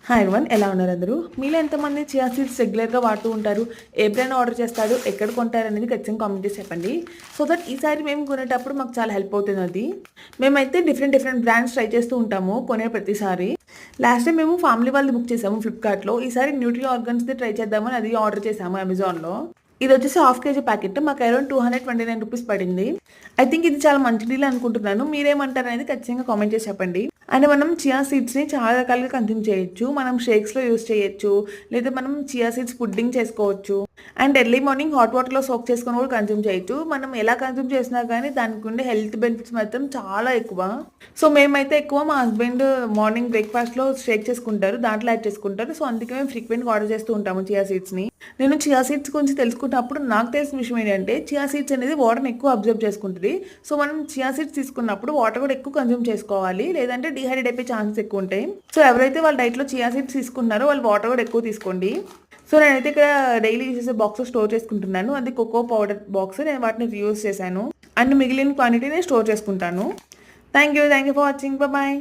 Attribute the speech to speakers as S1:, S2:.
S1: Hi everyone, ఎలా ఉన్నారు అందరూ? మీలో ఎంతమంది చియా సీడ్స్ రెగ్యులర్గా వాడుతూ ఉంటారు? ఏ బ్రాండ్ ఆర్డర్ చేస్తారు, ఎక్కడ కొంటారు అనేది ఖచ్చితంగా కామెంట్ చేసి చెప్పండి. సో దట్ ఈసారి మేము కొనేటప్పుడు మాకు చాలా హెల్ప్ అవుతుంది అది. మేమైతే డిఫరెంట్ బ్రాండ్స్ ట్రై చేస్తూ ఉంటాము కొనే ప్రతిసారి. లాస్ట్ టైం మేము ఫ్యామిలీ వాళ్ళది బుక్ చేసాము ఫ్లిప్కార్ట్లో. ఈసారి న్యూట్రీ ఆర్గాన్స్ది ట్రై చేద్దామని అది ఆర్డర్ చేసాము అమెజాన్లో. ఇది వచ్చేసి హాఫ్ కేజీ ప్యాకెట్, మాకు అరౌండ్ 229 రూపీస్ పడింది. ఐ థింక్ ఇది చాలా మంచి డీల్ అనుకుంటున్నాను. మీరేమంటారు అనేది ఖచ్చితంగా కామెంట్ చేసి చెప్పండి. అండ్ మనం చియా సీడ్స్ని చాలా రకాలుగా కన్జ్యూమ్ చేయొచ్చు. మనం షేక్స్లో యూస్ చేయొచ్చు, లేదా మనం చియా సీడ్స్ పుడ్డింగ్ చేసుకోవచ్చు. అండ్ ఎర్లీ మార్నింగ్ హాట్ వాటర్లో సోక్ చేసుకొని కూడా కన్జ్యూమ్ చేయొచ్చు. మనం ఎలా కన్జ్యూమ్ చేసినా కానీ దానికి ఉండే హెల్త్ బెనిఫిట్స్ మాత్రం చాలా ఎక్కువ. సో మేమైతే ఎక్కువ మా హస్బెండ్ మార్నింగ్ బ్రేక్ఫాస్ట్లో షేక్ చేసుకుంటారు, దాంట్లో యాడ్ చేసుకుంటారు. సో అందుకే మేము ఫ్రీక్వెంట్గా ఆర్డర్ చేస్తూ ఉంటాము చియా సీడ్స్ని. నేను చియా సీడ్స్ గురించి తెలుసుకున్నప్పుడు నాకు తెలిసిన విషయం ఏంటంటే చియా సీడ్స్ అనేది వాటర్ని ఎక్కువ అబ్జర్వ్ చేసుకుంటుంది. సో మనం చియా సీడ్స్ తీసుకున్నప్పుడు వాటర్ కూడా ఎక్కువ కన్జ్యూమ్ చేసుకోవాలి, లేదంటే డిహైడ్రేట్ అయిపోయే ఛాన్సెస్ ఎక్కువ ఉంటాయి. సో ఎవరైతే వాళ్ళ డైట్లో చియా సీడ్స్ తీసుకుంటున్నారో వాళ్ళు వాటర్ కూడా ఎక్కువ తీసుకోండి. సో నేనైతే ఇక్కడ డైలీ యూజ్ చేసే బాక్స్ స్టోర్ చేసుకుంటున్నాను. అది కోకో పౌడర్ బాక్స్, నేను వాటిని యూజ్ చేశాను. అండ్ మిగిలిన క్వాంటిటీ నేను స్టోర్ చేసుకుంటాను. Thank you for watching. Bye.